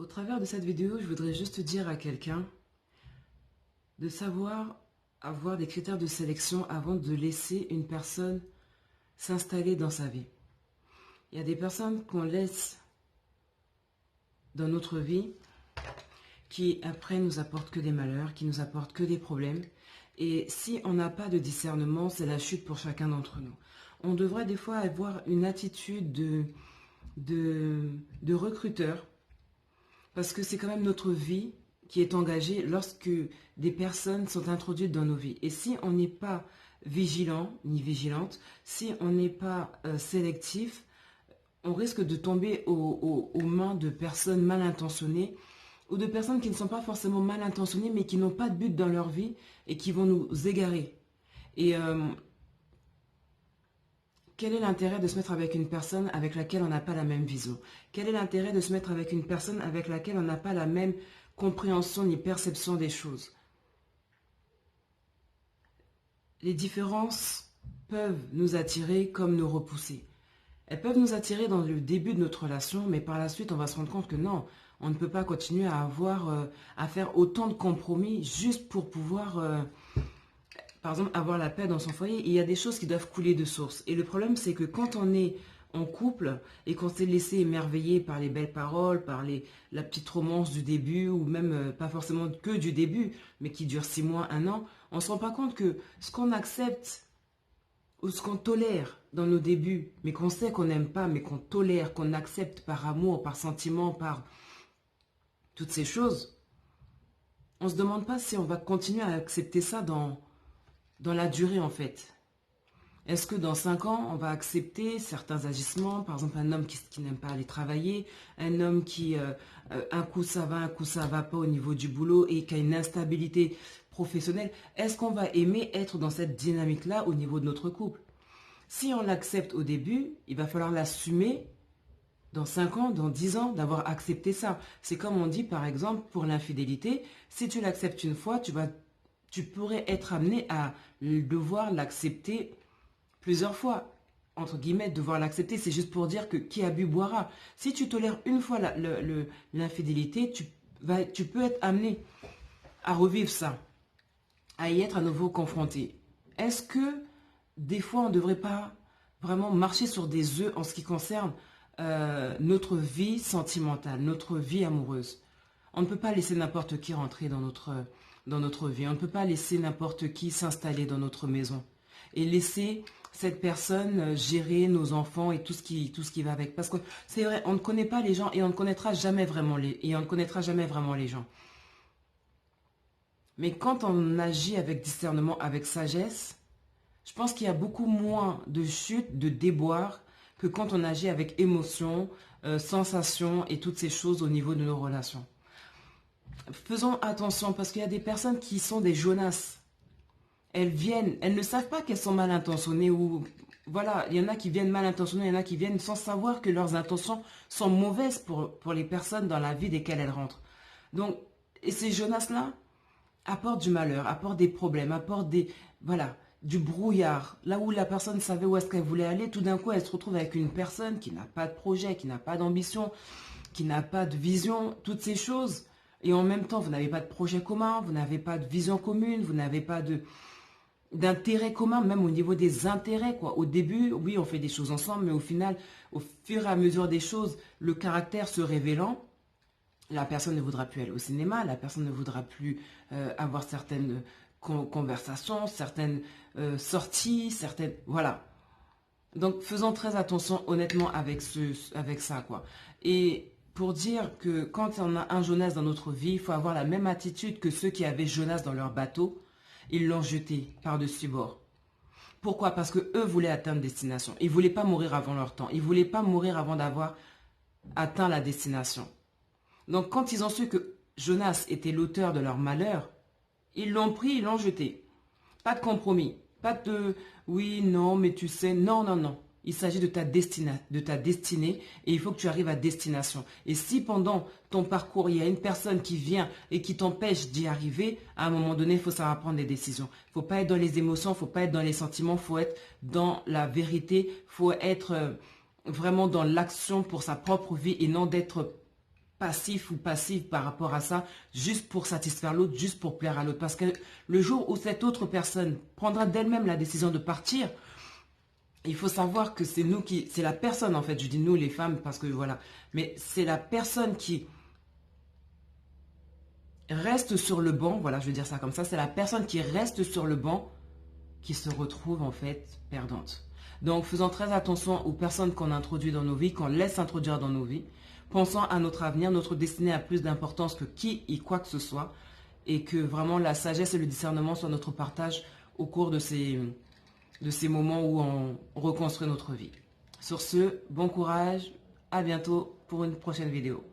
Au travers de cette vidéo, je voudrais juste dire à quelqu'un de savoir avoir des critères de sélection avant de laisser une personne s'installer dans sa vie. Il y a des personnes qu'on laisse dans notre vie qui après nous apportent que des malheurs, qui nous apportent que des problèmes. Et si on n'a pas de discernement, c'est la chute pour chacun d'entre nous. On devrait des fois avoir une attitude de recruteur, parce que c'est quand même notre vie qui est engagée lorsque des personnes sont introduites dans nos vies. Et si on n'est pas vigilant ni vigilante, si on n'est pas sélectif, on risque de tomber aux mains de personnes mal intentionnées ou de personnes qui ne sont pas forcément mal intentionnées mais qui n'ont pas de but dans leur vie et qui vont nous égarer. Et quel est l'intérêt de se mettre avec une personne avec laquelle on n'a pas la même vision? Quel est l'intérêt de se mettre avec une personne avec laquelle on n'a pas la même compréhension ni perception des choses? Les différences peuvent nous attirer comme nous repousser. Elles peuvent nous attirer dans le début de notre relation, mais par la suite, on va se rendre compte que non, on ne peut pas continuer à faire autant de compromis juste pour pouvoir, par exemple, avoir la paix dans son foyer. Il y a des choses qui doivent couler de source. Et le problème, c'est que quand on est en couple et qu'on s'est laissé émerveiller par les belles paroles, par la petite romance du début, ou même pas forcément que du début, mais qui dure 6 mois, 1 an, on ne se rend pas compte que ce qu'on accepte ou ce qu'on tolère dans nos débuts, mais qu'on sait qu'on n'aime pas, mais qu'on tolère, qu'on accepte par amour, par sentiment, par toutes ces choses, on ne se demande pas si on va continuer à accepter ça dans la durée en fait. Est-ce que dans 5 ans, on va accepter certains agissements, par exemple un homme qui n'aime pas aller travailler, un homme qui, un coup ça va pas au niveau du boulot et qui a une instabilité professionnelle. Est-ce qu'on va aimer être dans cette dynamique-là au niveau de notre couple? Si on l'accepte au début, il va falloir l'assumer dans 5 ans, dans 10 ans, d'avoir accepté ça. C'est comme on dit par exemple pour l'infidélité, si tu l'acceptes une fois, tu pourrais être amené à devoir l'accepter plusieurs fois, entre guillemets, devoir l'accepter, c'est juste pour dire que qui a bu boira. Si tu tolères une fois l'infidélité, tu peux être amené à revivre ça, à y être à nouveau confronté. Est-ce que des fois on ne devrait pas vraiment marcher sur des œufs en ce qui concerne notre vie sentimentale, notre vie amoureuse? On ne peut pas laisser n'importe qui rentrer dans notre vie. On ne peut pas laisser n'importe qui s'installer dans notre maison et laisser cette personne gérer nos enfants et tout ce qui va avec. Parce que c'est vrai, on ne connaît pas les gens et on ne connaîtra jamais vraiment les gens. Mais quand on agit avec discernement, avec sagesse, je pense qu'il y a beaucoup moins de chutes, de déboires que quand on agit avec émotion, sensation et toutes ces choses au niveau de nos relations. Faisons attention parce qu'il y a des personnes qui sont des Jonas. Elles ne savent pas qu'elles sont mal intentionnées ou voilà, il y en a qui viennent mal intentionnées, il y en a qui viennent sans savoir que leurs intentions sont mauvaises pour les personnes dans la vie desquelles elles rentrent. Donc, et ces Jonas-là apportent du malheur, apportent des problèmes, apportent du brouillard. Là où la personne savait où est-ce qu'elle voulait aller, tout d'un coup, elle se retrouve avec une personne qui n'a pas de projet, qui n'a pas d'ambition, qui n'a pas de vision, toutes ces choses. Et en même temps, vous n'avez pas de projet commun, vous n'avez pas de vision commune, vous n'avez pas d'intérêt commun, même au niveau des intérêts, quoi. Au début, oui, on fait des choses ensemble, mais au final, au fur et à mesure des choses, le caractère se révélant, la personne ne voudra plus aller au cinéma, la personne ne voudra plus avoir certaines conversations, certaines sorties, certaines... Voilà. Donc, faisons très attention, honnêtement, avec ça, quoi. Et pour dire que quand on a un Jonas dans notre vie, il faut avoir la même attitude que ceux qui avaient Jonas dans leur bateau. Ils l'ont jeté par-dessus bord. Pourquoi? Parce que eux voulaient atteindre destination. Ils ne voulaient pas mourir avant leur temps. Ils ne voulaient pas mourir avant d'avoir atteint la destination. Donc quand ils ont su que Jonas était l'auteur de leur malheur, ils l'ont pris, ils l'ont jeté. Pas de compromis. Pas de oui, non, mais tu sais, non, non, non. Il s'agit de ta destinée et il faut que tu arrives à destination. Et si pendant ton parcours, il y a une personne qui vient et qui t'empêche d'y arriver, à un moment donné, il faut savoir prendre des décisions. Il ne faut pas être dans les émotions, il ne faut pas être dans les sentiments, il faut être dans la vérité, il faut être vraiment dans l'action pour sa propre vie et non d'être passif ou passive par rapport à ça, juste pour satisfaire l'autre, juste pour plaire à l'autre. Parce que le jour où cette autre personne prendra d'elle-même la décision de partir, il faut savoir que c'est nous qui... C'est la personne en fait, je dis nous les femmes parce que voilà. Mais c'est la personne qui reste sur le banc, voilà je vais dire ça comme ça, c'est la personne qui reste sur le banc qui se retrouve en fait perdante. Donc faisons très attention aux personnes qu'on introduit dans nos vies, qu'on laisse introduire dans nos vies. Pensons à notre avenir, notre destinée a plus d'importance que qui et quoi que ce soit. Et que vraiment la sagesse et le discernement soient notre partage au cours de ces moments où on reconstruit notre vie. Sur ce, bon courage, à bientôt pour une prochaine vidéo.